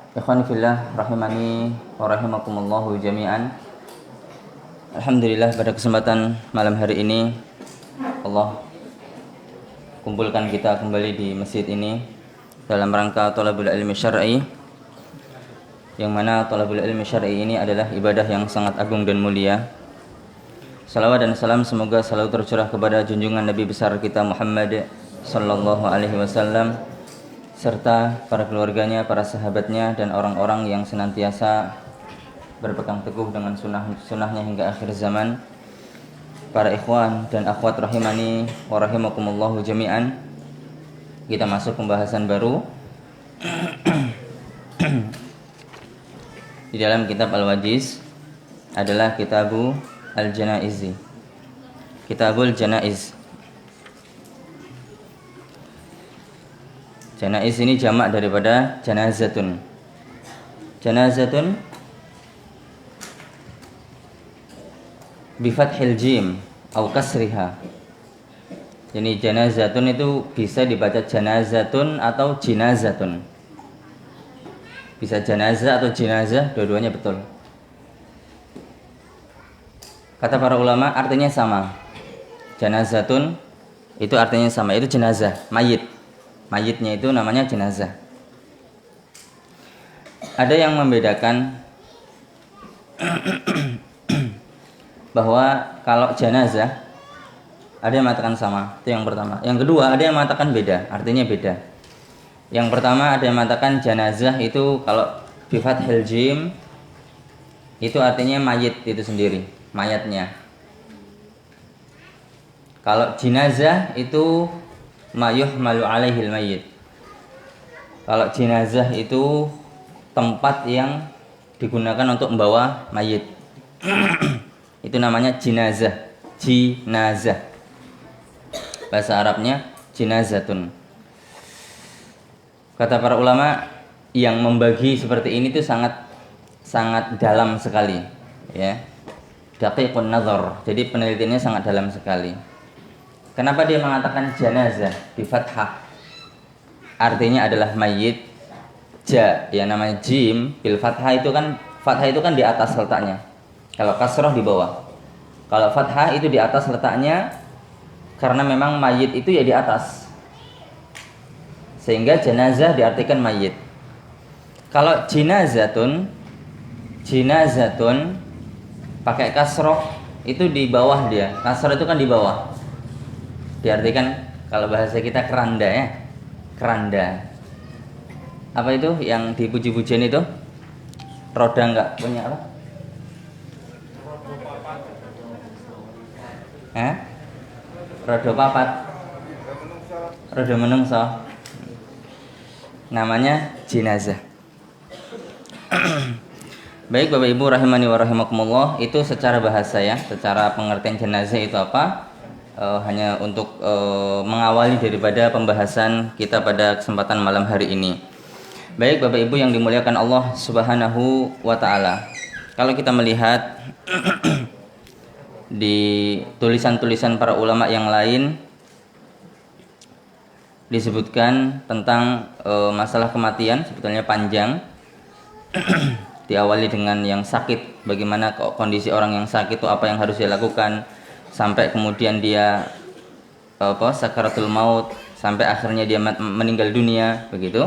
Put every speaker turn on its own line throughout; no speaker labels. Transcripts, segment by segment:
Ikhwani fillah rahimani wa rahimakumullahu jami'an. Alhamdulillah, pada kesempatan malam hari ini Allah kumpulkan kita kembali di masjid ini dalam rangka thalabul ilmi syar'i, yang mana thalabul ilmi syar'i ini adalah ibadah yang sangat agung dan mulia. Salawat dan salam semoga selalu tercurah kepada junjungan Nabi besar kita Muhammad sallallahu alaihi wasallam serta para keluarganya, para sahabatnya, dan orang-orang yang senantiasa berpegang teguh dengan sunnahnya hingga akhir zaman. Para ikhwan dan akhwat rahimani wa rahimakumullahu jami'an, kita masuk pembahasan baru di dalam kitab Al-Wajiz, adalah Kitabu Al-Janaizi, Kitabul Janaiz. Janaiz ini jamak daripada janazatun. Janazatun bifathil jim atau kasriha. Jadi janazatun itu bisa dibaca janazatun atau jinazatun. Bisa janazah atau jinazah, dua-duanya betul. Kata para ulama artinya sama. Janazatun itu artinya sama, itu jenazah, mayit. Mayitnya itu namanya jenazah. Ada yang membedakan bahwa kalau jenazah ada yang mengatakan sama, itu yang pertama. Yang kedua, ada yang mengatakan beda, artinya beda. Yang pertama, ada yang mengatakan jenazah itu kalau bi fathil jim itu artinya mayit itu sendiri, mayatnya. Kalau jenazah itu mayuh malu alaihil mayit. Kalau jenazah itu tempat yang digunakan untuk membawa mayit. Itu namanya jenazah. Jinazah. Bahasa Arabnya jinazatun. Kata para ulama, yang membagi seperti ini itu sangat dalam sekali, ya. Daqiqun nazar. Jadi penelitiannya sangat dalam sekali. Kenapa dia mengatakan janazah di fathah? Artinya adalah mayit. Yang namanya jim bil fathah itu kan di atas letaknya. Kalau kasrah di bawah. Kalau fathah itu di atas letaknya, karena memang mayit itu ya di atas. Sehingga jenazah diartikan mayit. Kalau jinazatun pakai kasrah itu di bawah dia. Kasrah itu kan di bawah. Diartikan kalau bahasa kita keranda, ya. Keranda. Apa itu yang di puji-pujian itu? Roda enggak punya apa? Roda papat. Roda menungso. Namanya jenazah. Baik Bapak Ibu rahimani wa rahimakumullah, itu secara bahasa, ya, secara pengertian jenazah itu apa? Hanya untuk mengawali daripada pembahasan kita pada kesempatan malam hari ini. Baik Bapak Ibu yang dimuliakan Allah Subhanahu wa taala. Kalau kita melihat di tulisan-tulisan para ulama yang lain, disebutkan tentang masalah kematian sebetulnya panjang. Diawali dengan yang sakit, bagaimana kondisi orang yang sakit itu, apa yang harus dilakukan, sampai kemudian dia sakaratul maut, sampai akhirnya dia meninggal dunia, begitu.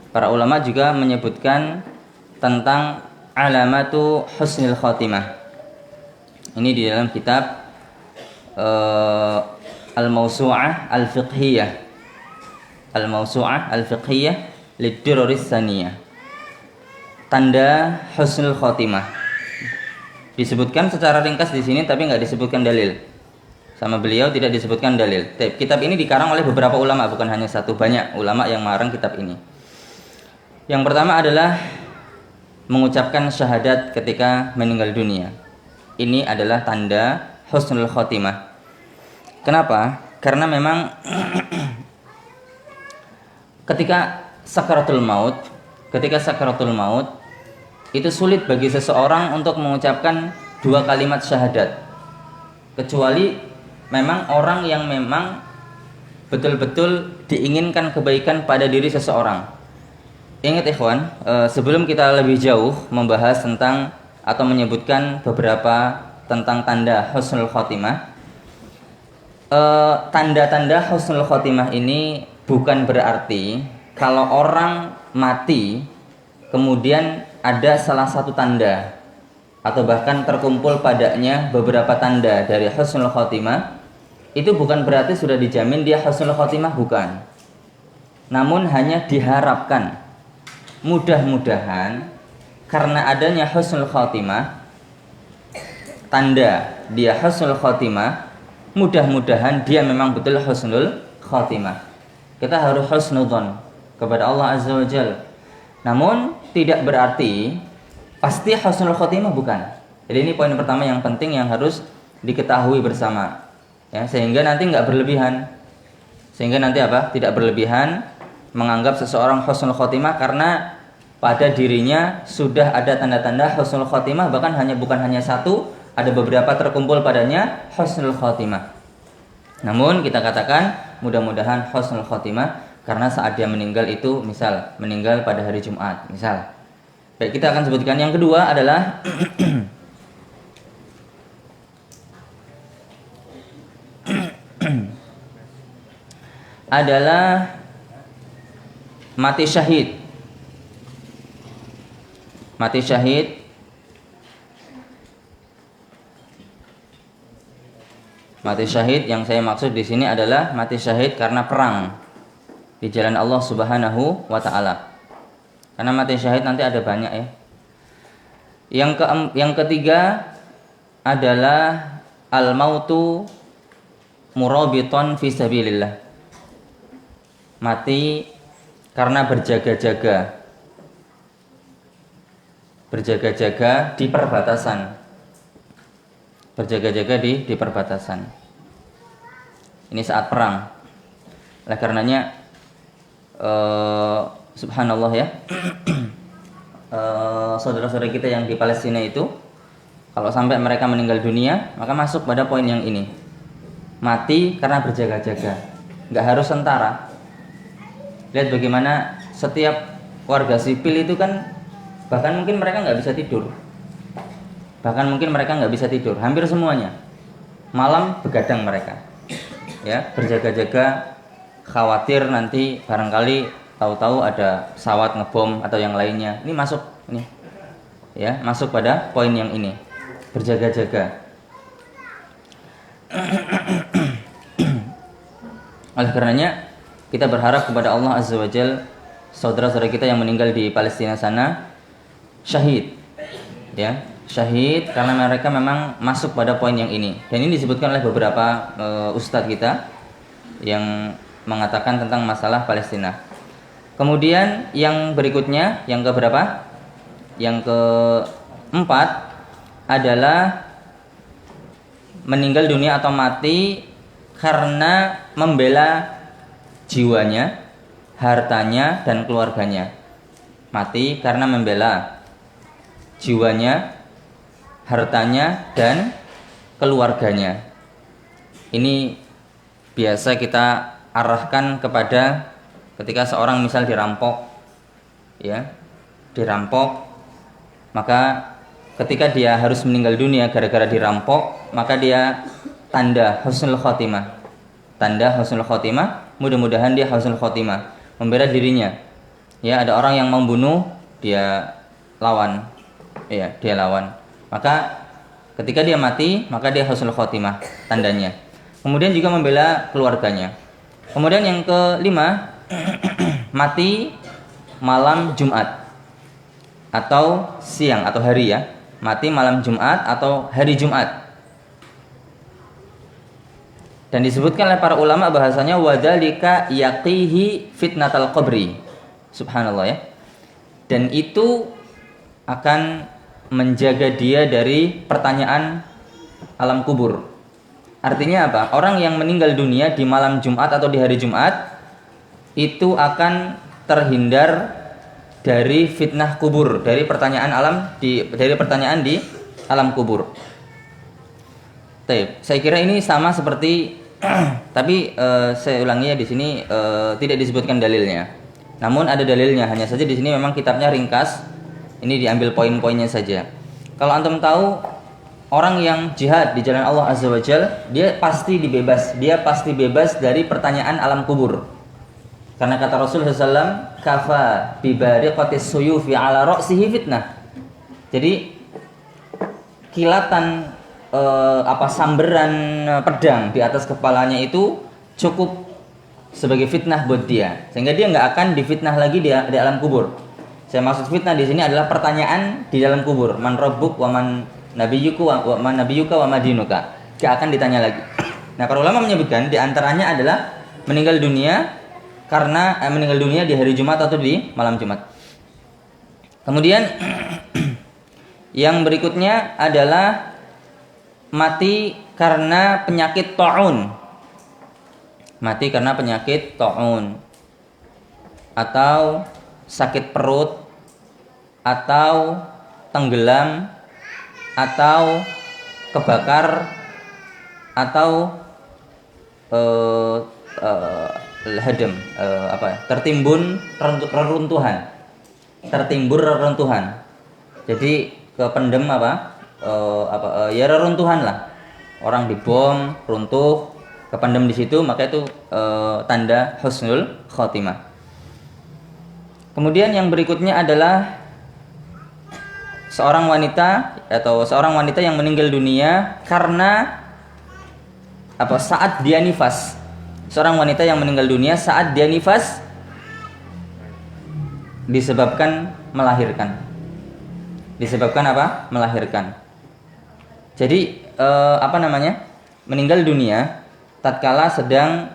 Para ulama juga menyebutkan tentang alamatu husnil khotimah. Ini di dalam kitab Al-Mawsu'ah Al-Fiqhiyah. Al-Mawsu'ah Al-Fiqhiyah Lid-Dururis Saniyah. Tanda husnul khotimah. Disebutkan secara ringkas di sini, tapi nggak disebutkan dalil. Sama beliau tidak disebutkan dalil. Kitab ini dikarang oleh beberapa ulama, bukan hanya satu, banyak ulama yang mengarang kitab ini. Yang pertama adalah mengucapkan syahadat ketika meninggal dunia. Ini adalah tanda husnul khotimah. Kenapa? Karena memang ketika sakaratul maut itu sulit bagi seseorang untuk mengucapkan dua kalimat syahadat, kecuali memang orang yang memang betul-betul diinginkan kebaikan pada diri seseorang. Ingat ikhwan, sebelum kita lebih jauh membahas tentang atau menyebutkan beberapa tentang tanda husnul khotimah, tanda-tanda husnul khotimah ini bukan berarti kalau orang mati kemudian ada salah satu tanda atau bahkan terkumpul padanya beberapa tanda dari husnul khotimah, itu bukan berarti sudah dijamin dia husnul khotimah, bukan. Namun hanya diharapkan, mudah-mudahan karena adanya husnul khotimah, tanda dia husnul khotimah, mudah-mudahan dia memang betul husnul khotimah. Kita harus husnudzon kepada Allah Azza wa Jalla. Namun tidak berarti pasti husnul khotimah, bukan. Jadi ini poin pertama yang penting yang harus diketahui bersama, ya, sehingga nanti nggak berlebihan. Sehingga nanti apa? Tidak berlebihan menganggap seseorang husnul khotimah karena pada dirinya sudah ada tanda-tanda husnul khotimah, bahkan bukan hanya satu, ada beberapa terkumpul padanya husnul khotimah. Namun kita katakan mudah-mudahan husnul khotimah karena saat dia meninggal itu misal meninggal pada hari Jumat, misal. Baik, kita akan sebutkan yang kedua adalah adalah mati syahid. Mati syahid yang saya maksud di sini adalah mati syahid karena perang di jalan Allah Subhanahu wa taala. Karena mati syahid nanti ada banyak, ya. Yang ketiga adalah al-mautu murabiton fi sabilillah. Mati karena berjaga-jaga di perbatasan. Berjaga-jaga di perbatasan. Ini saat perang. Oleh karenanya subhanallah, ya. Saudara-saudara kita yang di Palestina itu kalau sampai mereka meninggal dunia, maka masuk pada poin yang ini. Mati karena berjaga-jaga. Enggak harus tentara. Lihat bagaimana setiap warga sipil itu kan bahkan mungkin mereka nggak bisa tidur. Hampir semuanya malam begadang mereka, ya, berjaga-jaga, khawatir nanti barangkali tahu-tahu ada pesawat ngebom atau yang lainnya. Ini masuk ini, ya, masuk pada poin yang ini, berjaga-jaga. Oleh karenanya kita berharap kepada Allah Azza wa Jalla, saudara-saudara kita yang meninggal di Palestina sana syahid, ya, syahid karena mereka memang masuk pada poin yang ini. Dan ini disebutkan oleh beberapa ustadz kita yang mengatakan tentang masalah Palestina. Kemudian yang berikutnya, yang keberapa? Yang keempat adalah meninggal dunia atau mati karena membela jiwanya, hartanya, dan keluarganya. Mati karena membela jiwanya, hartanya, dan keluarganya. Ini biasa kita arahkan kepada ketika seorang misal dirampok, ya, maka ketika dia harus meninggal dunia gara-gara dirampok, maka dia tanda husnul khotimah. Mudah-mudahan dia husnul khotimah, membela dirinya. Ya, ada orang yang membunuh, dia lawan. Maka ketika dia mati, maka dia husnul khotimah tandanya. Kemudian juga membela keluarganya. Kemudian yang kelima, mati malam Jumat atau siang atau hari, ya. Mati malam Jumat atau hari Jumat. Dan disebutkan oleh para ulama bahasanya wadzalika yaqihi fitnatal qabri. Subhanallah, ya. Dan itu akan menjaga dia dari pertanyaan alam kubur. Artinya apa? Orang yang meninggal dunia di malam Jumat atau di hari Jumat itu akan terhindar dari fitnah kubur, dari pertanyaan di alam kubur. Saya kira ini sama seperti tapi saya ulangi, ya, di sini tidak disebutkan dalilnya. Namun ada dalilnya, hanya saja di sini memang kitabnya ringkas. Ini diambil poin-poinnya saja. Kalau antum tahu orang yang jihad di jalan Allah Azza wa Jal, dia pasti bebas dari pertanyaan alam kubur. Karena kata Rasulullah SAW, kafa bibariqatis suyufi ala ra'sihi fitnah. Jadi kilatan samberan pedang di atas kepalanya itu cukup sebagai fitnah buat dia, sehingga dia nggak akan difitnah lagi di alam kubur. Saya maksud fitnah di sini adalah pertanyaan di dalam kubur. Man rabbuk wa man nabiyyuka wa man nabiyyuka wa madinuka. Dia akan ditanya lagi. Nah, para ulama menyebutkan di antaranya adalah meninggal dunia karena meninggal dunia di hari Jumat atau di malam Jumat. Kemudian yang berikutnya adalah mati karena penyakit ta'un. Mati karena penyakit ta'un atau sakit perut atau tenggelam atau kebakar atau tertimbun reruntuhan. Jadi kependem reruntuhan lah. Orang dibom, runtuh, kependem di situ, maka itu tanda husnul khotimah. Kemudian yang berikutnya adalah seorang wanita yang meninggal dunia karena saat dia nifas. Seorang wanita yang meninggal dunia saat dia nifas disebabkan melahirkan. Melahirkan. Jadi meninggal dunia tatkala sedang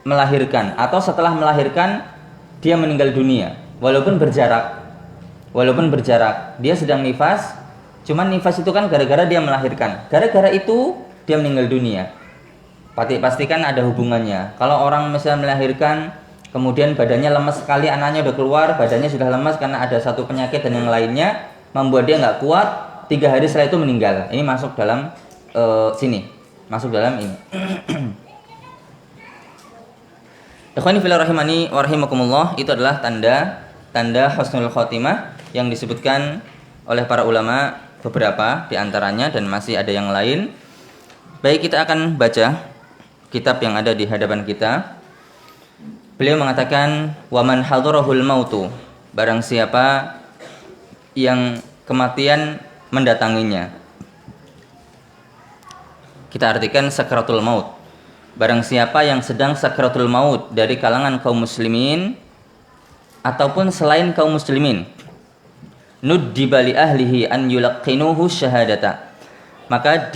melahirkan atau setelah melahirkan dia meninggal dunia, walaupun berjarak. Dia sedang nifas, cuman nifas itu kan gara-gara dia melahirkan. Gara-gara itu dia meninggal dunia. Pastikan ada hubungannya. Kalau orang misalnya melahirkan, kemudian badannya lemas sekali, anaknya udah keluar, badannya sudah lemas karena ada satu penyakit dan yang lainnya, membuat dia nggak kuat, 3 hari setelah itu meninggal. Ini masuk dalam ini. Ikhwani fillah rahimani wa rahimakumullah, itu adalah tanda husnul khotimah yang disebutkan oleh para ulama, beberapa di antaranya dan masih ada yang lain. Baik, kita akan baca kitab yang ada di hadapan kita. Beliau mengatakan, wa man hadarahul mautu, barang siapa yang kematian mendatanginya. Kita artikan sakratul maut. Barang siapa yang sedang sakratul maut dari kalangan kaum muslimin ataupun selain kaum muslimin, nuddiba li ahlihi an yulaqqinuhu syahadata, maka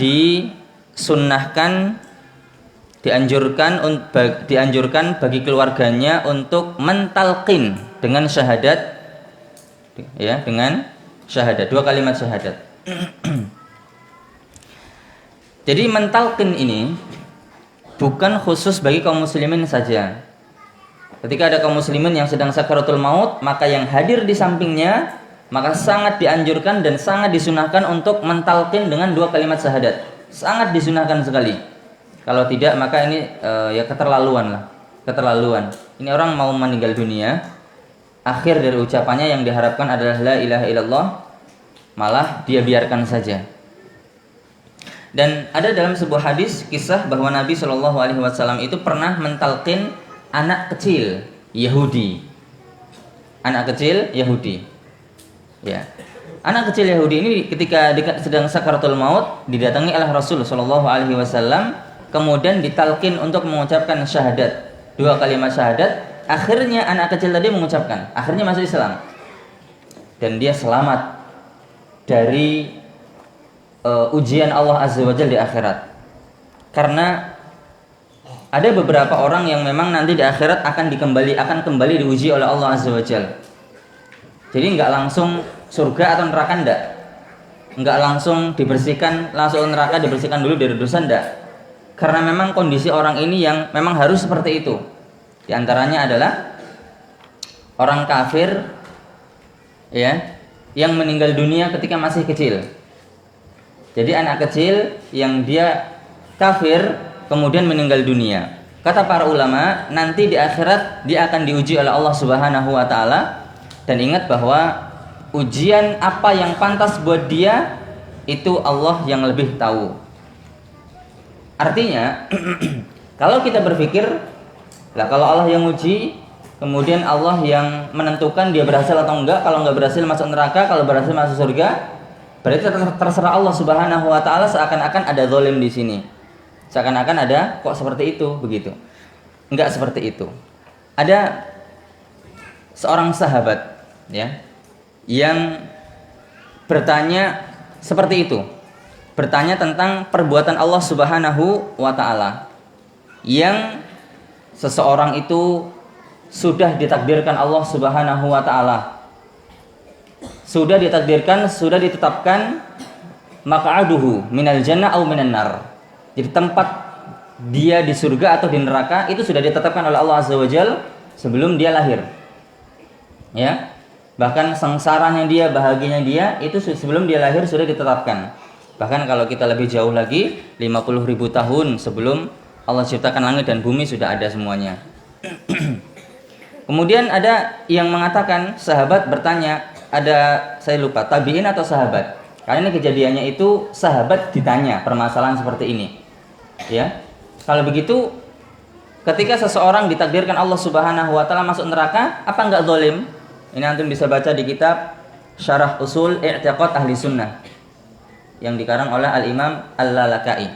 dianjurkan bagi keluarganya untuk mentalqin dengan syahadat, ya, dengan syahadat, 2 kalimat syahadat. Jadi mentalqin ini bukan khusus bagi kaum muslimin saja. Ketika ada kaum muslimin yang sedang sakaratul maut, maka yang hadir di sampingnya, maka sangat dianjurkan dan sangat disunahkan untuk mentalqin dengan 2 kalimat syahadat. Sangat disunahkan sekali. Kalau tidak, maka ini keterlaluan. Ini orang mau meninggal dunia, akhir dari ucapannya yang diharapkan adalah la ilaha illallah, malah dia biarkan saja. Dan ada dalam sebuah hadis kisah bahwa Nabi SAW itu pernah mentalqin anak kecil Yahudi. Ya. Anak kecil Yahudi ini ketika sedang sakaratul maut didatangi oleh Rasul SAW, kemudian ditalqin untuk mengucapkan syahadat, 2 kalimat syahadat. Akhirnya anak kecil tadi mengucapkan, akhirnya masuk Islam. Dan dia selamat dari ujian Allah Azza wa Jalla di akhirat. Karena ada beberapa orang yang memang nanti di akhirat akan kembali diuji oleh Allah Azza wa Jalla. Jadi enggak langsung surga atau neraka, enggak langsung dibersihkan, langsung neraka dibersihkan dulu dari dosa, enggak. Karena memang kondisi orang ini yang memang harus seperti itu. Di antaranya adalah orang kafir, ya, yang meninggal dunia ketika masih kecil. Jadi anak kecil yang dia kafir kemudian meninggal dunia. Kata para ulama, nanti di akhirat dia akan diuji oleh Allah Subhanahu wa taala, dan ingat bahwa ujian apa yang pantas buat dia itu Allah yang lebih tahu. Artinya kalau kita berpikir lah, kalau Allah yang uji, kemudian Allah yang menentukan dia berhasil atau enggak, kalau enggak berhasil masuk neraka, kalau berhasil masuk surga, berarti terserah Allah Subhanahu wa taala. Seakan-akan ada zalim di sini. Seakan-akan ada kok seperti itu, begitu. Enggak seperti itu. Ada seorang sahabat ya yang bertanya seperti itu. Bertanya tentang perbuatan Allah Subhanahu wa taala. Yang seseorang itu sudah ditakdirkan Allah Subhanahu wa taala. Sudah ditakdirkan, sudah ditetapkan maq'aduhu minal jannah au minan nar. Jadi tempat dia di surga atau di neraka itu sudah ditetapkan oleh Allah Azza wa Jalla sebelum dia lahir. Ya. Bahkan sengsaranya dia, bahagianya dia itu sebelum dia lahir sudah ditetapkan. Bahkan kalau kita lebih jauh lagi, 50.000 tahun sebelum Allah ciptakan langit dan bumi sudah ada semuanya. Kemudian ada yang mengatakan, sahabat bertanya, saya lupa, tabi'in atau sahabat. Karena ini kejadiannya itu sahabat ditanya permasalahan seperti ini. Ya. Kalau begitu, ketika seseorang ditakdirkan Allah Subhanahu wa taala masuk neraka, apa enggak zalim? Ini antum bisa baca di kitab Syarah Usul I'tiqad Ahli Sunnah yang dikarang oleh Al-Imam Al-Lalaka'i.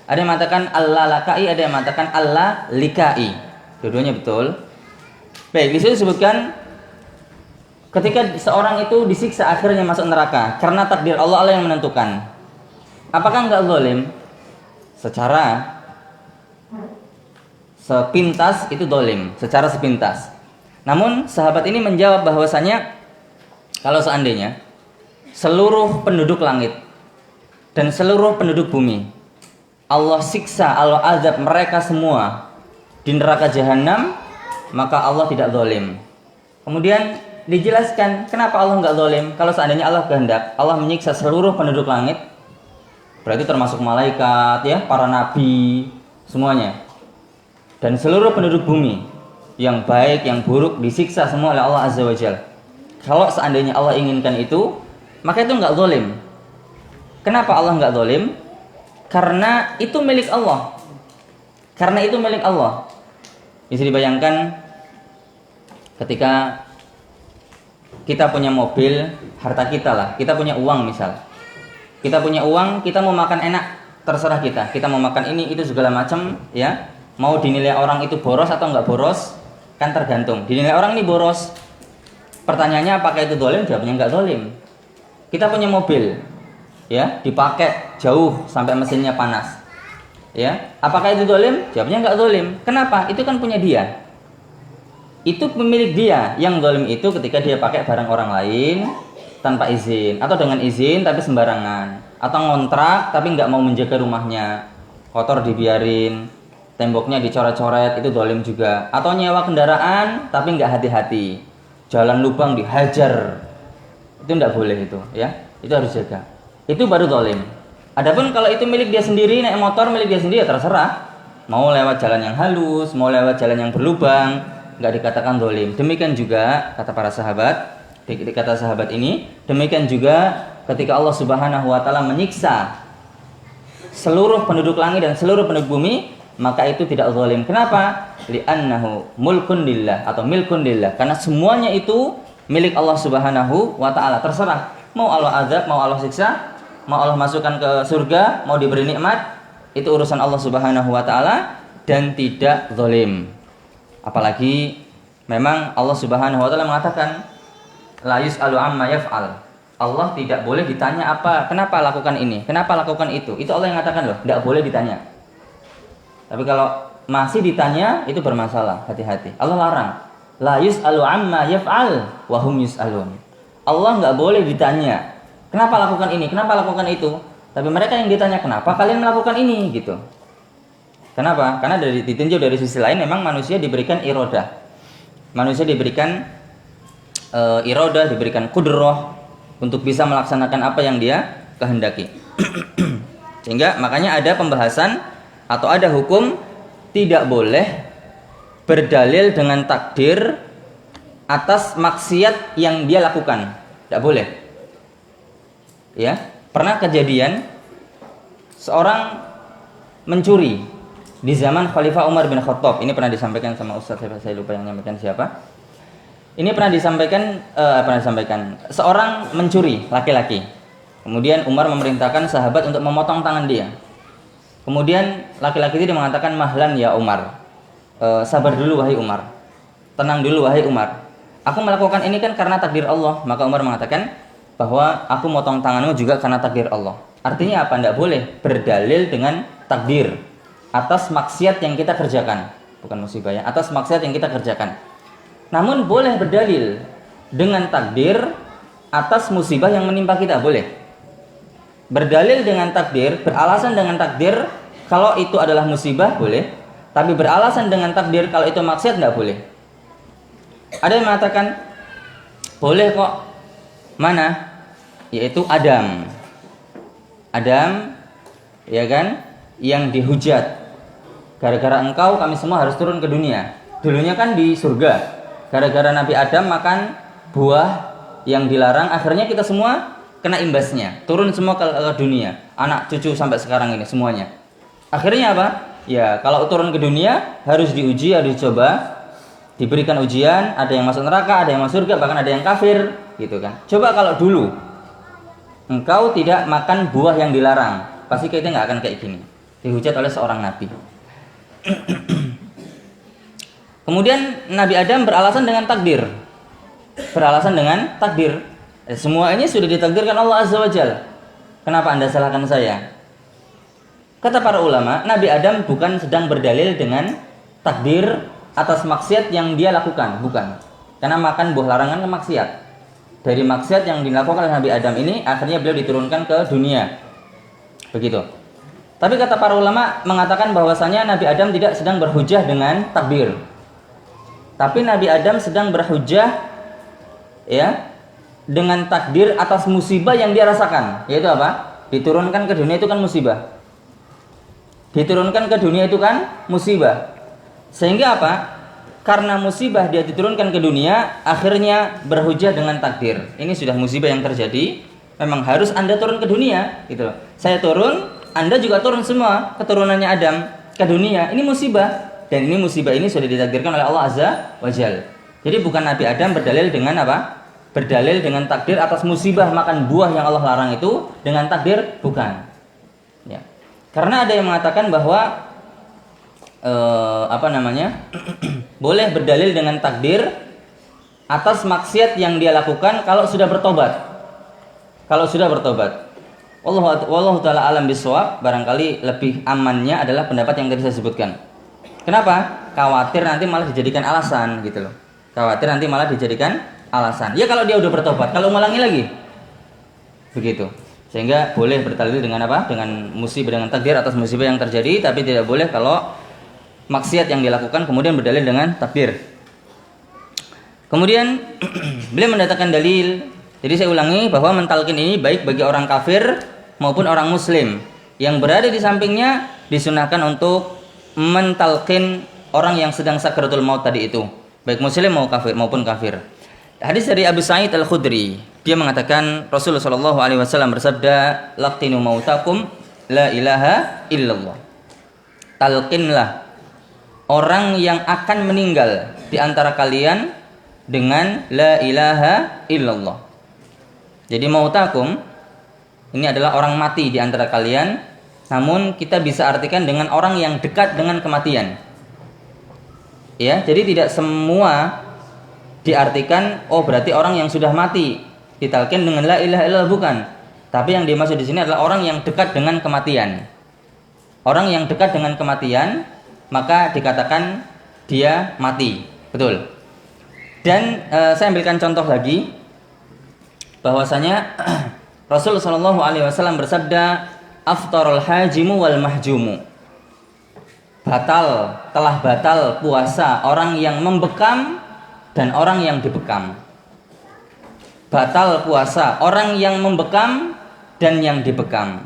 Ada yang mengatakan Al-Lalaka'i, ada yang mengatakan Al-Lalikai. Dua-duanya betul. Baik, di situ disebutkan ketika seorang itu disiksa akhirnya masuk neraka karena takdir Allah, Allah yang menentukan. Apakah enggak zalim? Secara sepintas itu zalim, secara sepintas. Namun sahabat ini menjawab bahwasanya kalau seandainya seluruh penduduk langit dan seluruh penduduk bumi Allah siksa, Allah azab mereka semua di neraka jahanam, maka Allah tidak zalim. Kemudian dijelaskan kenapa Allah enggak zalim. Kalau seandainya Allah kehendak, Allah menyiksa seluruh penduduk langit, berarti termasuk malaikat ya, para nabi, semuanya. Dan seluruh penduduk bumi, yang baik, yang buruk, disiksa semua oleh Allah Azza wa Jalla. Kalau seandainya Allah inginkan itu, maka itu enggak zalim. Kenapa Allah enggak zalim? Karena itu milik Allah. Karena itu milik Allah. Bisa dibayangkan ketika kita punya mobil, harta kita lah, kita punya uang misal. Kita punya uang, kita mau makan enak, terserah kita. Kita mau makan ini, itu segala macam ya. Mau dinilai orang itu boros atau enggak boros, kan tergantung. Dinilai orang ini boros. Pertanyaannya apakah itu zalim? Jawabnya enggak zalim. Kita punya mobil, ya, dipakai jauh sampai mesinnya panas. Ya, apakah itu zalim? Jawabnya enggak zalim. Kenapa? Itu kan punya dia. Itu pemilik dia. Yang zalim itu ketika dia pakai barang orang lain tanpa izin, atau dengan izin tapi sembarangan, atau ngontrak tapi enggak mau menjaga rumahnya, kotor dibiarin, temboknya dicoret-coret, itu zalim juga. Atau nyewa kendaraan tapi enggak hati-hati, jalan lubang dihajar, itu enggak boleh itu, ya. Itu harus jaga. Itu baru zalim. Adapun kalau itu milik dia sendiri, naik motor milik dia sendiri, ya terserah. Mau lewat jalan yang halus, mau lewat jalan yang berlubang, enggak dikatakan zalim. Demikian juga kata para sahabat, kata sahabat ini, demikian juga ketika Allah Subhanahu wa taala menyiksa seluruh penduduk langit dan seluruh penduduk bumi, maka itu tidak zalim. Kenapa? Li'annahu mulkun lillah atau milkun lillah. Karena semuanya itu milik Allah Subhanahu wa taala. Terserah. Mau Allah azab, mau Allah siksa, mau Allah masukkan ke surga, mau diberi nikmat, itu urusan Allah Subhanahu wa taala dan tidak zalim. Apalagi memang Allah Subhanahu wa taala mengatakan la yus'alu amma yaf'al. Allah tidak boleh ditanya apa, kenapa lakukan ini, kenapa lakukan itu. Itu Allah yang mengatakan loh, tidak boleh ditanya. Tapi kalau masih ditanya itu bermasalah, hati-hati. Allah larang. La yus'alu amma yaf'al wa hum yus'alun. Allah enggak boleh ditanya, kenapa lakukan ini, kenapa lakukan itu. Tapi mereka yang ditanya, kenapa kalian melakukan ini gitu. Kenapa? Karena ditinjau dari sisi lain memang manusia diberikan irodah. Manusia diberikan irodah, diberikan kudrah untuk bisa melaksanakan apa yang dia kehendaki. Sehingga makanya ada pembahasan atau ada hukum tidak boleh berdalil dengan takdir atas maksiat yang dia lakukan. Tidak boleh. Ya, pernah kejadian seorang mencuri di zaman Khalifah Umar bin Khattab. Ini pernah disampaikan sama Ustaz, saya lupa yang menyampaikan siapa. Ini pernah disampaikan seorang mencuri laki-laki. Kemudian Umar memerintahkan sahabat untuk memotong tangan dia. Kemudian laki-laki itu mengatakan, "Mahlan ya Umar." Sabar dulu wahai Umar. Tenang dulu wahai Umar. Aku melakukan ini kan karena takdir Allah. Maka Umar mengatakan bahwa aku motong tanganmu juga karena takdir Allah. Artinya apa? Tidak boleh berdalil dengan takdir atas maksiat yang kita kerjakan. Bukan musibah ya, atas maksiat yang kita kerjakan. Namun boleh berdalil dengan takdir atas musibah yang menimpa kita, boleh. Berdalil dengan takdir, beralasan dengan takdir kalau itu adalah musibah, boleh. Tapi beralasan dengan takdir kalau itu maksiat, tidak boleh. Ada yang mengatakan boleh kok. Mana? Yaitu Adam, ya kan, yang dihujat. Gara-gara engkau kami semua harus turun ke dunia. Dulunya kan di surga. Gara-gara Nabi Adam makan buah yang dilarang, akhirnya kita semua kena imbasnya. Turun semua ke dunia. Anak cucu sampai sekarang ini semuanya. Akhirnya apa? Ya, kalau turun ke dunia harus diuji, harus dicoba. Diberikan ujian, ada yang masuk neraka, ada yang masuk surga, bahkan ada yang kafir, gitu kan. Coba kalau dulu engkau tidak makan buah yang dilarang, pasti kita nggak akan kayak gini. Dihujat oleh seorang nabi. Kemudian Nabi Adam beralasan dengan takdir. Semua ini sudah ditakdirkan Allah Azza wa Jalla. Kenapa Anda salahkan saya? Kata para ulama, Nabi Adam bukan sedang berdalil dengan takdir atas maksiat yang dia lakukan, bukan. Karena makan buah larangan kan maksiat. Dari maksiat yang dilakukan oleh Nabi Adam ini, akhirnya beliau diturunkan ke dunia. Begitu. Tapi kata para ulama mengatakan bahwasanya Nabi Adam tidak sedang berhujah dengan takdir. Tapi Nabi Adam sedang berhujah ya dengan takdir atas musibah yang dia rasakan. Yaitu apa? Diturunkan ke dunia itu kan musibah. Diturunkan ke dunia itu kan musibah. Sehingga apa? Karena musibah dia diturunkan ke dunia, akhirnya berhujah dengan takdir. Ini sudah musibah yang terjadi, memang harus Anda turun ke dunia, gitu loh. Saya turun, Anda juga turun semua, keturunannya Adam ke dunia. Ini musibah, dan ini musibah ini sudah ditakdirkan oleh Allah Azza wa Jalla. Jadi bukan Nabi Adam berdalil dengan apa? Berdalil dengan takdir atas musibah makan buah yang Allah larang itu dengan takdir, bukan. Ya. Karena ada yang mengatakan bahwa boleh berdalil dengan takdir atas maksiat yang dia lakukan kalau sudah bertobat. Wallahu taala alam bisawab. Barangkali lebih amannya adalah pendapat yang tadi saya sebutkan. Kenapa? Khawatir nanti malah dijadikan alasan, gitu loh. Ya kalau dia udah bertobat, kalau ngulangi lagi, begitu. Sehingga boleh berdalil dengan apa? Dengan musibah, dengan takdir atas musibah yang terjadi, tapi tidak boleh kalau maksiat yang dilakukan kemudian berdalil dengan takdir. Kemudian beliau mendatangkan dalil. Jadi saya ulangi bahwa mentalkin ini baik bagi orang kafir maupun orang muslim. Yang berada di sampingnya disunahkan untuk mentalkin orang yang sedang sakratul maut tadi itu, baik muslim maupun kafir. Hadis dari Abu Sa'id Al-Khudri, dia mengatakan Rasulullah sallallahu alaihi wasallam bersabda, "Laqinu mautakum la ilaha illallah." Talqinlah orang yang akan meninggal di antara kalian dengan la ilaha illallah. Jadi mautakum ini adalah orang mati di antara kalian, namun kita bisa artikan dengan orang yang dekat dengan kematian. Ya, jadi tidak semua diartikan berarti orang yang sudah mati ditalkin dengan la ilaha illallah, bukan. Tapi yang dimaksud di sini adalah orang yang dekat dengan kematian. Orang yang dekat dengan kematian maka dikatakan dia mati, betul. Dan saya ambilkan contoh lagi bahwasanya Rasulullah Shallallahu Alaihi Wasallam bersabda, "Aftarul hajimu wal mahjumu." Telah batal puasa orang yang membekam dan orang yang dibekam. Batal puasa orang yang membekam dan yang dibekam.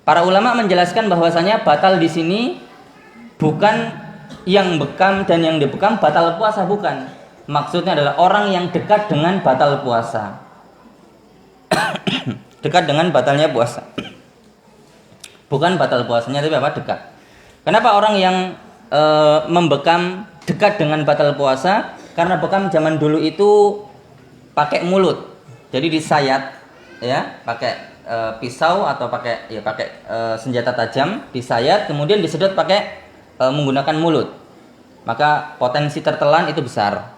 Para ulama menjelaskan bahwasanya batal di sini bukan yang bekam dan yang dibekam batal puasa, bukan. Maksudnya adalah orang yang dekat dengan batal puasa. Dekat dengan batalnya puasa. Bukan batal puasanya, tapi apa? Dekat. Kenapa orang yang membekam dekat dengan batal puasa? Karena bekam zaman dulu itu pakai mulut. Jadi disayat, ya, pakai pisau atau pakai senjata tajam, disayat kemudian disedot pakai menggunakan mulut. Maka potensi tertelan itu besar.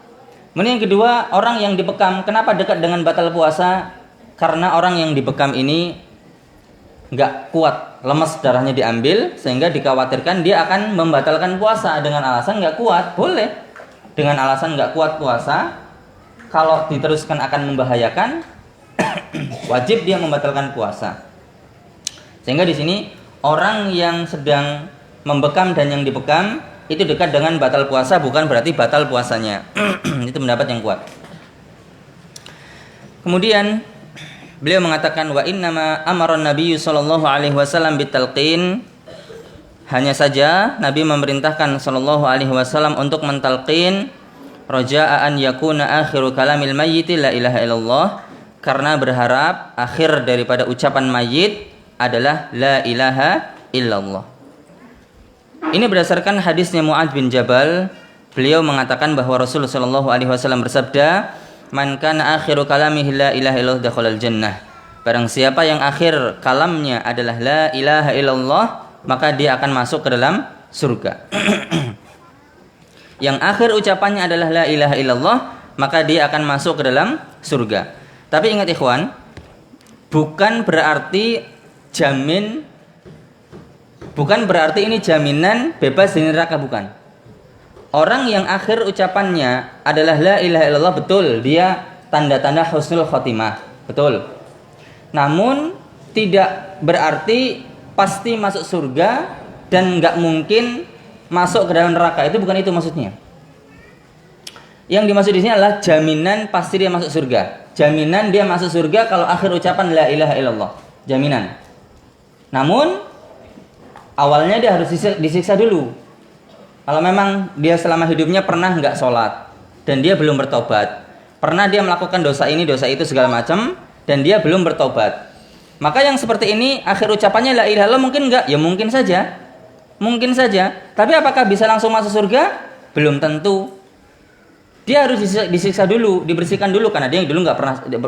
Kemudian yang kedua, orang yang dibekam, kenapa dekat dengan batal puasa? Karena orang yang dibekam ini nggak kuat, lemes, darahnya diambil, sehingga dikhawatirkan dia akan membatalkan puasa dengan alasan nggak kuat. Boleh dengan alasan nggak kuat puasa, kalau diteruskan akan membahayakan, wajib dia membatalkan puasa. Sehingga di sini orang yang sedang membekam dan yang dibekam itu dekat dengan batal puasa, bukan berarti batal puasanya. Itu pendapat yang kuat. Kemudian beliau mengatakan wa innama amara Nabi sallallahu alaihi wasallam bitalqin. Hanya saja Nabi memerintahkan sallallahu alaihi wasallam untuk mentalqin raja'a an yakuna akhiru kalamil mayyit la ilaha illallah, karena berharap akhir daripada ucapan mayit adalah la ilaha illallah. Ini berdasarkan hadisnya Mu'adz bin Jabal. Beliau mengatakan bahwa Rasulullah sallallahu alaihi wasallam bersabda, "Man kana akhiru kalamihi la ilaha illallah dakhalal jannah." Barang siapa yang akhir kalamnya adalah la ilaha illallah, maka dia akan masuk ke dalam surga. Yang akhir ucapannya adalah la ilaha illallah, maka dia akan masuk ke dalam surga. Tapi ingat ikhwan, bukan berarti ini jaminan bebas dari neraka, bukan. Orang yang akhir ucapannya adalah la ilaha illallah, betul, dia tanda-tanda husnul khotimah, betul. Namun tidak berarti pasti masuk surga dan nggak mungkin masuk ke dalam neraka. Itu bukan itu maksudnya. Yang dimaksud di sini adalah jaminan pasti dia masuk surga. Jaminan dia masuk surga kalau akhir ucapan la ilaha illallah. Jaminan. Namun awalnya dia harus disiksa dulu. Kalau memang dia selama hidupnya pernah nggak sholat dan dia belum bertobat, pernah dia melakukan dosa ini, dosa itu segala macam, dan dia belum bertobat, maka yang seperti ini akhir ucapannya la ilaha illallah mungkin nggak? Ya mungkin saja, mungkin saja. Tapi apakah bisa langsung masuk surga? Belum tentu. Dia harus disiksa dulu, dibersihkan dulu, karena dia dulu nggak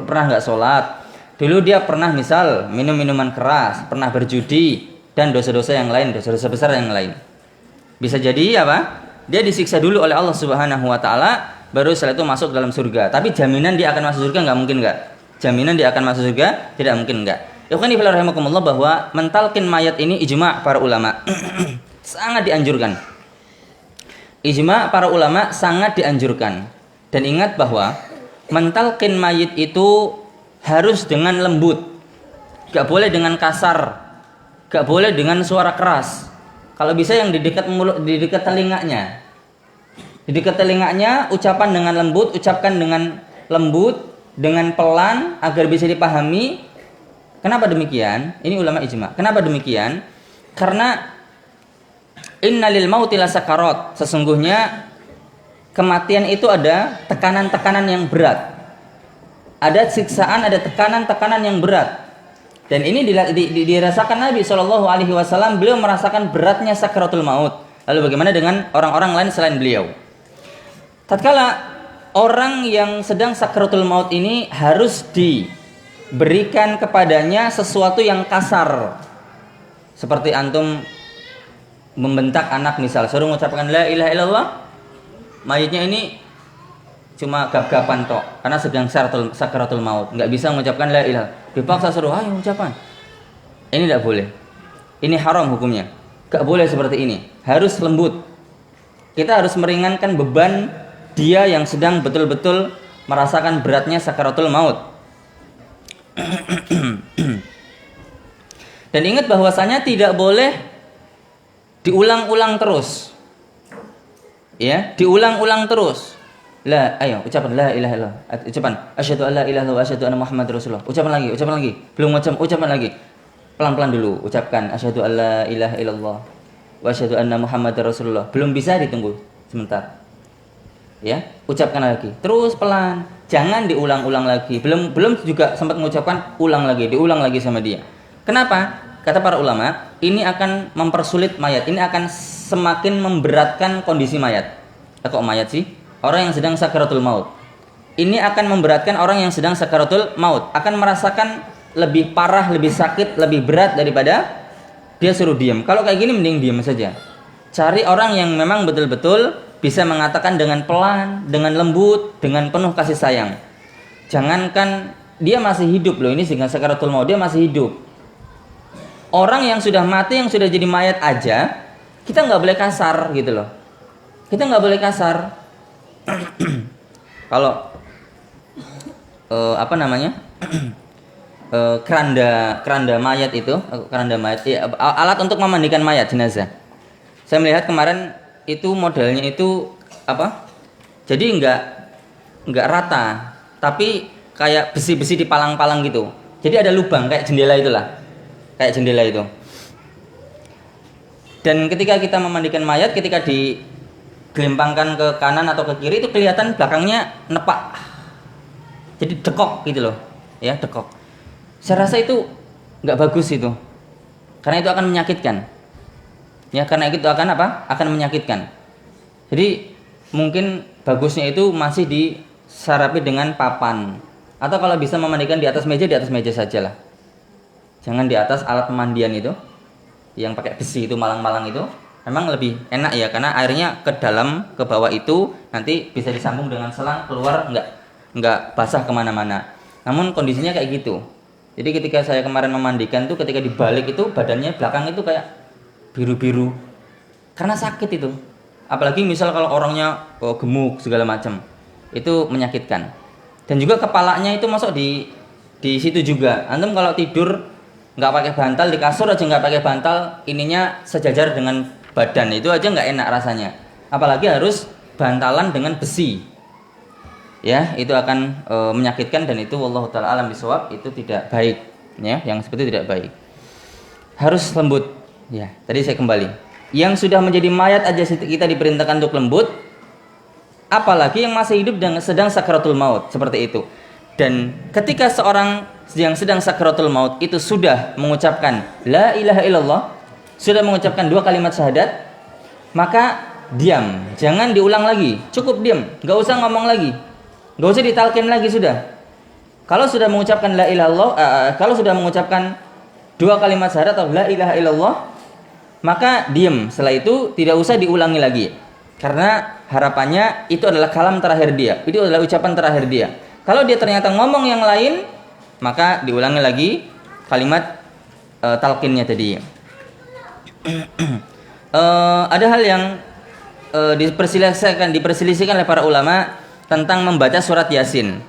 pernah nggak sholat, dulu dia pernah misal minum minuman keras, pernah berjudi dan dosa-dosa yang lain, dosa-dosa besar yang lain. Bisa jadi apa? Dia disiksa dulu oleh Allah Subhanahu wa taala, baru setelah itu masuk dalam surga. Tapi jaminan dia akan masuk surga nggak mungkin nggak? Jaminan dia akan masuk surga tidak mungkin nggak. Ikhwani fillah rahimakumullah, bahwa mentalkin mayat ini ijma' para ulama. Sangat dianjurkan. Ijma' para ulama sangat dianjurkan. Dan ingat bahwa mentalkin mayit itu harus dengan lembut. Gak boleh dengan kasar. Gak boleh dengan suara keras. Kalau bisa yang di dekat mulut, di dekat telinganya. Di dekat telinganya ucapan dengan lembut, ucapkan dengan lembut, dengan pelan agar bisa dipahami. Kenapa demikian? Ini ulama ijma. Kenapa demikian? Karena innalil mauti lasakarat. Sesungguhnya kematian itu ada tekanan-tekanan yang berat. Ada siksaan, ada tekanan-tekanan yang berat. Dan ini dirasakan Nabi SAW. Beliau merasakan beratnya sakaratul maut. Lalu bagaimana dengan orang-orang lain selain beliau? Tatkala orang yang sedang sakaratul maut ini harus diberikan kepadanya sesuatu yang kasar. Seperti antum membentak anak misal, suruh mengucapkan la ilaha illallah, mayitnya ini cuma gap-gapan tok karena sedang sakaratul maut, nggak bisa mengucapkan la ilaha, dipaksa suruh ayo ucapan. Ini tidak boleh, ini haram hukumnya, nggak boleh seperti ini, harus lembut. Kita harus meringankan beban dia yang sedang betul-betul merasakan beratnya sakaratul maut. Dan ingat bahwasanya tidak boleh diulang-ulang terus, ya, diulang-ulang terus. Ayo ucapan la ilaha illallah, ucapan asyhadu alla ilaha illallah wa asyhadu anna muhammadar rasulullah, ucapan lagi, belum ucapan lagi, pelan-pelan dulu, ucapkan asyhadu alla ilaha illallah, wa asyhadu anna Muhammadar Rasulullah. Belum bisa, ditunggu sebentar. Ya, ucapkan lagi. Terus pelan. Jangan diulang-ulang lagi. Belum juga sempat mengucapkan, ulang lagi, diulang lagi sama dia. Kenapa? Kata para ulama, ini akan mempersulit mayat. Ini akan semakin memberatkan kondisi mayat. Kok mayat sih? Orang yang sedang sakaratul maut. Ini akan memberatkan orang yang sedang sakaratul maut. Akan merasakan lebih parah, lebih sakit, lebih berat daripada dia suruh diam. Kalau kayak gini mending diam saja. Cari orang yang memang betul-betul bisa mengatakan dengan pelan, dengan lembut, dengan penuh kasih sayang. Jangankan dia masih hidup loh, ini sedang sakaratul maut, dia masih hidup. Orang yang sudah mati, yang sudah jadi mayat aja, kita nggak boleh kasar gitu loh. Kita nggak boleh kasar. Kalau keranda mayat itu, alat untuk memandikan mayat jenazah. Saya melihat kemarin itu modelnya itu jadi nggak rata, tapi kayak besi-besi dipalang-palang gitu. Jadi ada lubang kayak jendela itulah. Kayak jendela itu. Dan ketika kita memandikan mayat, ketika digelempangkan ke kanan atau ke kiri, itu kelihatan belakangnya nepak. Jadi dekok gitu loh. Ya, dekok. Saya rasa itu nggak bagus itu. Karena itu akan menyakitkan. Ya, karena itu akan akan menyakitkan. Jadi mungkin bagusnya itu masih disarapi dengan papan. Atau kalau bisa memandikan di atas meja sajalah. Jangan di atas alat pemandian itu yang pakai besi itu, malang-malang itu. Memang lebih enak ya, karena airnya ke dalam, ke bawah itu nanti bisa disambung dengan selang, keluar nggak basah kemana-mana. Namun kondisinya kayak gitu. Jadi ketika saya kemarin memandikan tuh, ketika dibalik itu badannya belakang itu kayak biru-biru karena sakit itu. Apalagi misal kalau orangnya gemuk segala macam, itu menyakitkan. Dan juga kepalanya itu masuk di situ juga. Antum kalau tidur nggak pakai bantal, di kasur aja nggak pakai bantal, ininya sejajar dengan badan, itu aja nggak enak rasanya. Apalagi harus bantalan dengan besi. Ya, itu akan menyakitkan, dan itu wallahu taala alam bisawab, itu tidak baik. Ya, yang seperti itu tidak baik. Harus lembut. Ya, tadi saya kembali. Yang sudah menjadi mayat aja kita diperintahkan untuk lembut, apalagi yang masih hidup dan sedang sakaratul maut seperti itu. Dan ketika seorang yang sedang sakaratul maut itu sudah mengucapkan la ilaha illallah, sudah mengucapkan 2 kalimat syahadat, maka diam, jangan diulang lagi, cukup diam, nggak usah ngomong lagi, nggak usah ditalkin lagi sudah. Kalau sudah mengucapkan la ilaha illallah, kalau sudah mengucapkan 2 kalimat syahadat atau la ilaha illallah, maka diam. Setelah itu tidak usah diulangi lagi, karena harapannya itu adalah kalam terakhir dia, itu adalah ucapan terakhir dia. Kalau dia ternyata ngomong yang lain, maka diulangi lagi kalimat talqinnya tadi. Ada hal yang diperselisihkan oleh para ulama tentang membaca surat Yasin.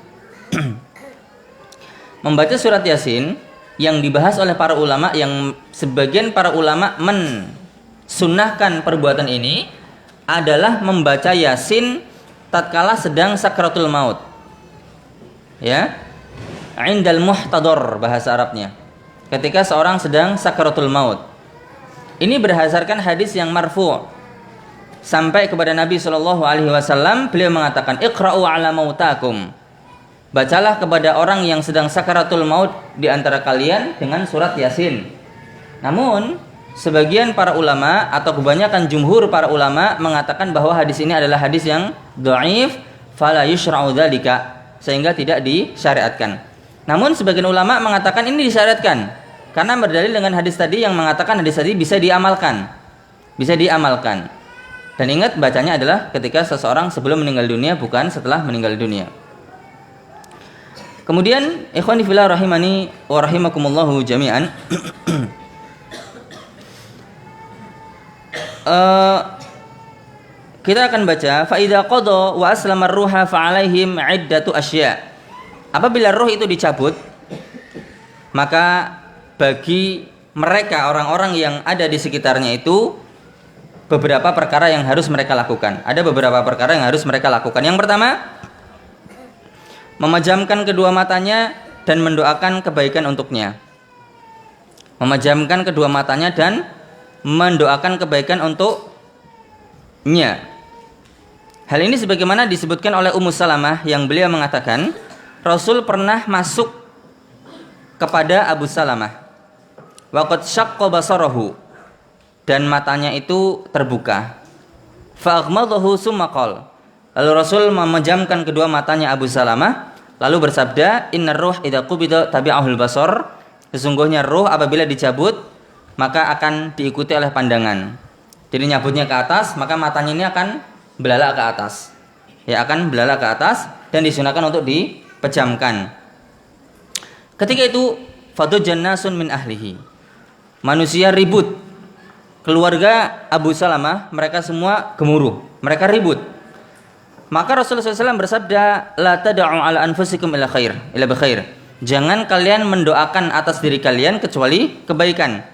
Membaca surat Yasin yang dibahas oleh para ulama, yang sebagian para ulama mensunnahkan perbuatan ini adalah membaca Yasin tatkala sedang sakratul maut. Ya, indal muhtador bahasa Arabnya, ketika seorang sedang sakaratul maut. Ini berdasarkan hadis yang marfu' sampai kepada Nabi SAW. Beliau mengatakan, iqra'u ala mautakum, bacalah kepada orang yang sedang sakaratul maut di antara kalian dengan surat Yasin. Namun sebagian para ulama atau kebanyakan jumhur para ulama mengatakan bahwa hadis ini adalah hadis yang dhaif, fala yushra'u dzalika, sehingga tidak disyariatkan. Namun sebagian ulama mengatakan ini disyariatkan karena berdalil dengan hadis tadi yang mengatakan hadis tadi bisa diamalkan. Dan ingat, bacanya adalah ketika seseorang sebelum meninggal dunia, bukan setelah meninggal dunia. Kemudian ikhwani fillah rahimani wa rahimakumullahu jami'an. Kita akan baca fa idza qada wa aslama ar-ruha fa 'alaihim 'iddatu asya'. Apabila roh itu dicabut, maka bagi mereka orang-orang yang ada di sekitarnya itu beberapa perkara yang harus mereka lakukan. Ada beberapa perkara yang harus mereka lakukan. Yang pertama, memejamkan kedua matanya dan mendoakan kebaikan untuknya. Memejamkan kedua matanya dan mendoakan kebaikan untuknya. Hal ini sebagaimana disebutkan oleh Ummu Salamah yang beliau mengatakan Rasul pernah masuk kepada Abu Salamah waqad syaqqa basarahu, dan matanya itu terbuka. Fa aghmadahu summa qala, lalu Rasul memejamkan kedua matanya Abu Salamah lalu bersabda, innar ruh idza qubida tabi'ahul basar, sesungguhnya ruh apabila dicabut maka akan diikuti oleh pandangan. Jadi nyabutnya ke atas, maka matanya ini akan belalak ke atas. Ya, akan belalak ke atas dan disunahkan untuk dipejamkan. Ketika itu fadujjan nasun min ahlihi, manusia ribut. Keluarga Abu Salamah mereka semua gemuruh, mereka ribut. Maka Rasulullah SAW bersabda, la tada'u ala anfusikum ila bikhair. Jangan kalian mendoakan atas diri kalian kecuali kebaikan.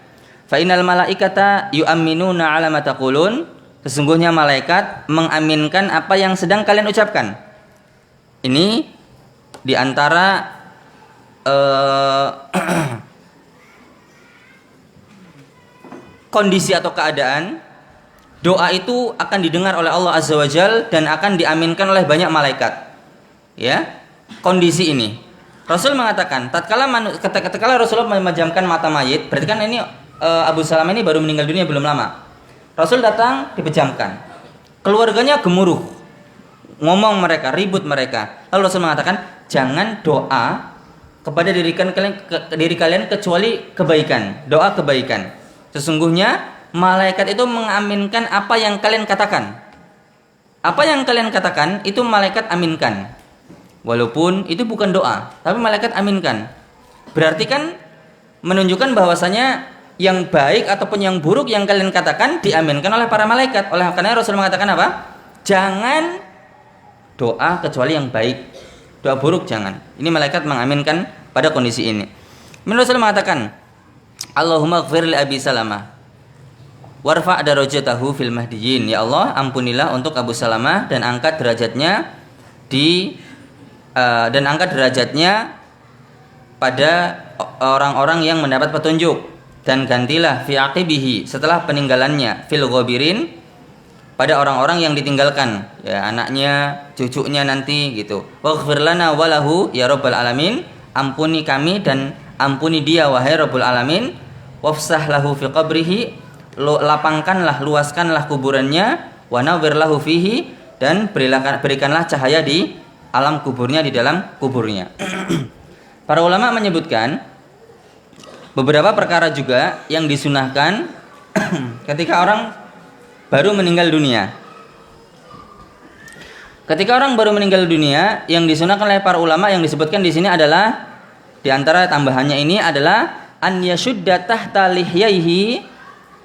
Fa innal malaikata yu'minuna ala ma taqulun. Sesungguhnya malaikat mengaminkan apa yang sedang kalian ucapkan. Ini diantara kondisi atau keadaan doa itu akan didengar oleh Allah Azza wa Jal dan akan diaminkan oleh banyak malaikat. Ya, kondisi ini Rasul mengatakan tatkala Rasulullah memejamkan mata mayit, berarti kan ini Abu Salamah ini baru meninggal dunia belum lama. Rasul datang dipejamkan, keluarganya gemuruh, ngomong mereka, ribut mereka. Lalu Rasul mengatakan, jangan doa kepada diri kalian kecuali kebaikan, doa kebaikan. Sesungguhnya malaikat itu mengaminkan apa yang kalian katakan. Apa yang kalian katakan itu malaikat aminkan. Walaupun itu bukan doa, tapi malaikat aminkan. Berarti kan menunjukkan bahwasanya yang baik ataupun yang buruk yang kalian katakan diaminkan oleh para malaikat. Oleh karena Rasul mengatakan apa? Jangan doa kecuali yang baik. Doa buruk jangan. Ini malaikat mengaminkan pada kondisi ini. Rasul mengatakan, Allahumma ighfir li Abi Salamah warfa' darajatahu fil mahdiyyin. Ya Allah, ampunilah untuk Abu Salamah dan angkat derajatnya pada orang-orang yang mendapat petunjuk, dan gantilah fi aqibihi setelah peninggalannya fil ghabirin pada orang-orang yang ditinggalkan, ya anaknya, cucunya nanti gitu. Waghfir lana walahu ya rabbal alamin, ampuni kami dan ampuni dia wahai rabbul alamin. Wafsah lahu fi qabrihi, lapangkanlah, luaskanlah kuburannya. Wa nawwir lahu fihi, dan berikanlah cahaya di alam kuburnya, di dalam kuburnya. Para ulama menyebutkan beberapa perkara juga yang disunahkan ketika orang baru meninggal dunia. Ketika orang baru meninggal dunia, yang disunahkan oleh para ulama yang disebutkan di sini adalah, di antara tambahannya ini adalah an yashudda tahta lihyaihi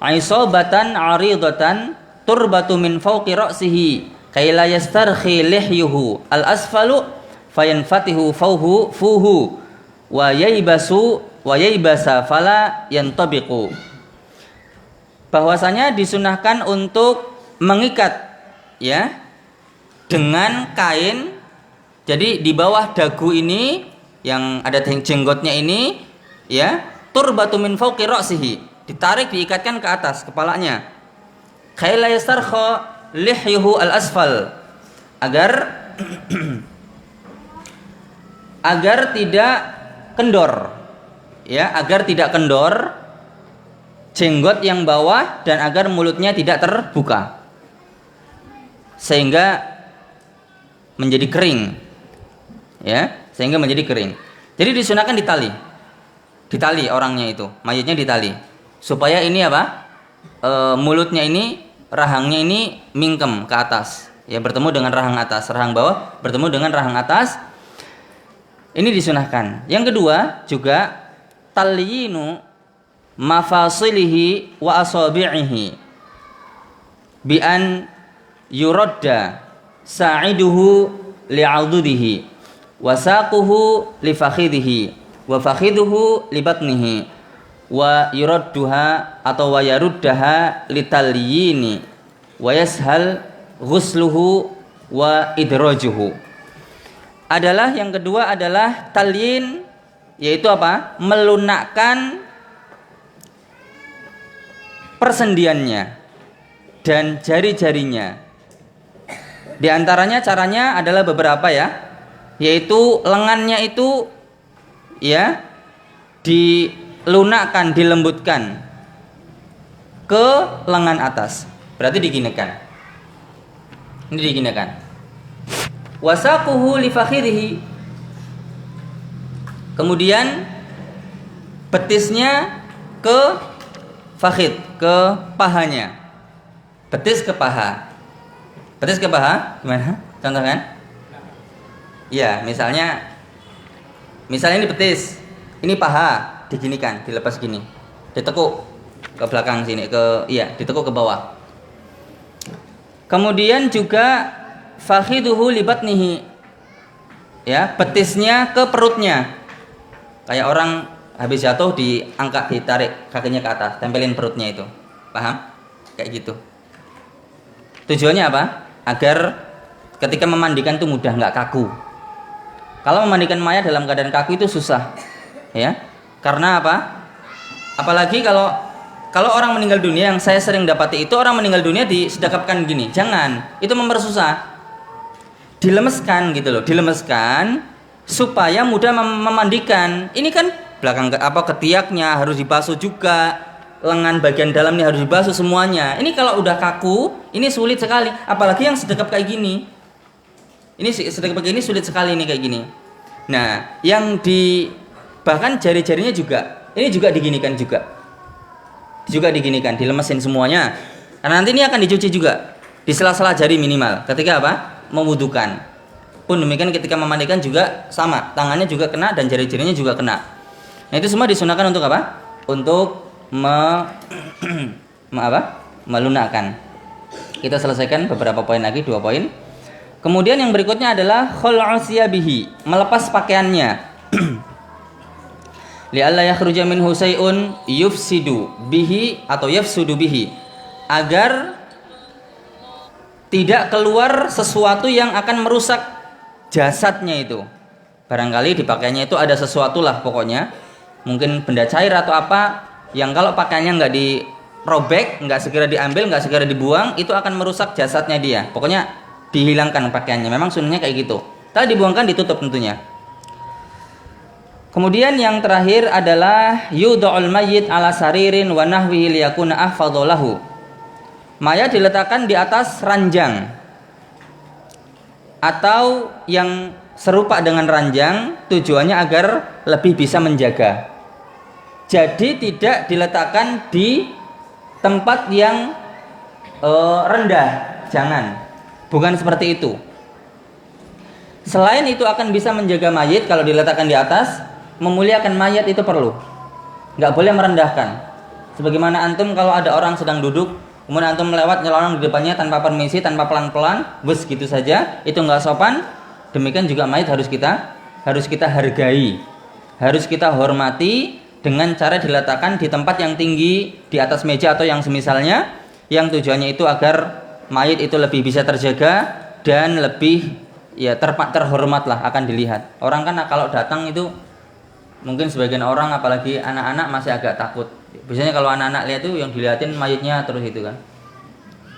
aisabatan 'aridatan turbatu min fawqi ra'sihi kay la yastarkhi lihyuhu al-asfalu fayanfatihu fuhu wa yaybasa fala yantabiqu. Bahwasanya disunahkan untuk mengikat, ya, dengan kain. Jadi di bawah dagu ini yang ada jenggotnya ini, ya, turbatu min fawqi ra'sihi, ditarik, diikatkan ke atas kepalanya. Khaila yastarkha lihyuhu al-asfal, agar tidak kendor, ya, agar tidak kendor jenggot yang bawah, dan agar mulutnya tidak terbuka sehingga menjadi kering, ya, sehingga menjadi kering. Jadi disunahkan ditali orangnya itu, mayatnya ditali, supaya ini apa, mulutnya ini, rahangnya ini mingkem ke atas, ya, bertemu dengan rahang atas, rahang bawah bertemu dengan rahang atas. Ini disunahkan. Yang kedua juga talyinu mafasilihi wa asabi'ihi bi an yuradda sa'iduhu li'adudihi wa saquhu li fakhidhihi wa fakhidhuhu li batnihi wa yuradduha atau wa yaruddaha li talyini wa yashal ghusluhu wa idrajuhu. Adalah yang kedua adalah talyin, yaitu apa? Melunakkan persendiannya dan jari-jarinya. Di antaranya caranya adalah beberapa ya, yaitu lengannya itu ya dilunakkan, dilembutkan ke lengan atas. Berarti diginikan. Ini diginikan. Wasaquhu li fakhidhihi. Kemudian betisnya ke fakhid, ke pahanya. Betis ke paha. Betis ke paha gimana? Contoh kan? Iya, misalnya ini betis, ini paha, diginikan, dilepas gini, ditekuk ke belakang sini, ditekuk ke bawah. Kemudian juga fakhiduhu li batnihi, ya, betisnya ke perutnya. Kayak orang habis jatuh diangkat, ditarik kakinya ke atas, tempelin perutnya itu, paham? Kayak gitu. Tujuannya apa? Agar ketika memandikan itu mudah, nggak kaku. Kalau memandikan mayat dalam keadaan kaku itu susah, ya. Karena apa? Apalagi kalau orang meninggal dunia, yang saya sering dapati itu orang meninggal dunia disedekapkan gini. Jangan, itu mempersusah. Dilemeskan gitu loh, dilemeskan supaya mudah memandikan. Ini kan belakang ketiaknya harus dibasuh juga, lengan bagian dalam ini harus dibasuh semuanya. Ini kalau udah kaku, ini sulit sekali. Apalagi yang sedekap kayak gini. Ini sedekap kayak gini sulit sekali nih kayak gini. Nah, bahkan jari-jarinya juga, ini juga diginikan juga. Diginikan, dilemesin semuanya. Karena nanti ini akan dicuci juga di sela-sela jari minimal. Ketika apa? Mewudukan. Pun demikian ketika memandikan juga sama, tangannya juga kena dan jari-jarinya juga kena. Nah, itu semua disunahkan untuk apa? Untuk melunakkan. Kita selesaikan beberapa poin lagi, 2 poin. Kemudian yang berikutnya adalah khul'u siyabihi, melepas pakaiannya. Li'alla yakhruja minhu shay'un yufsidu bihi atau yafsudu bihi, agar tidak keluar sesuatu yang akan merusak jasadnya itu. Barangkali di pakaiannya itu ada sesuatu lah pokoknya, mungkin benda cair atau apa, yang kalau pakaiannya nggak dirobek, nggak segera diambil, nggak segera dibuang, itu akan merusak jasadnya dia. Pokoknya dihilangkan pakaiannya. Memang sunnahnya kayak gitu. Tapi dibuangkan, ditutup tentunya. Kemudian yang terakhir adalah yudha'ul mayyit ala saririn wa nahwihi liyakuna ahfadhu lahu. Mayat diletakkan di atas ranjang atau yang serupa dengan ranjang, tujuannya agar lebih bisa menjaga. Jadi tidak diletakkan di tempat yang rendah, jangan. Bukan seperti itu. Selain itu akan bisa menjaga mayit kalau diletakkan di atas, memuliakan mayat itu perlu. Nggak boleh merendahkan. Sebagaimana antum kalau ada orang sedang duduk, kemudian antum melewat nyelonong di depannya tanpa permisi, tanpa pelan-pelan, bus gitu saja, itu nggak sopan. Demikian juga mayit harus kita hargai, harus kita hormati dengan cara diletakkan di tempat yang tinggi, di atas meja atau yang semisalnya, yang tujuannya itu agar mayit itu lebih bisa terjaga dan lebih ya terhormat lah, akan dilihat. Orang kan kalau datang itu mungkin sebagian orang apalagi anak-anak masih agak takut. Biasanya kalau anak-anak lihat tuh yang dilihatin mayitnya terus itu kan.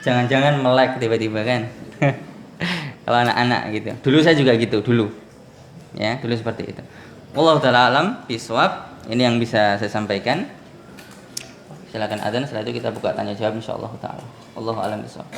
Jangan-jangan melek tiba-tiba kan. Kalau anak-anak gitu. Dulu saya juga gitu dulu. Ya, dulu seperti itu. Wallahu taala alam bisawab. Ini yang bisa saya sampaikan. Silakan adzan, setelah itu kita buka tanya jawab insyaallah taala. Wallahu a'lam bishawab.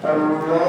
Allah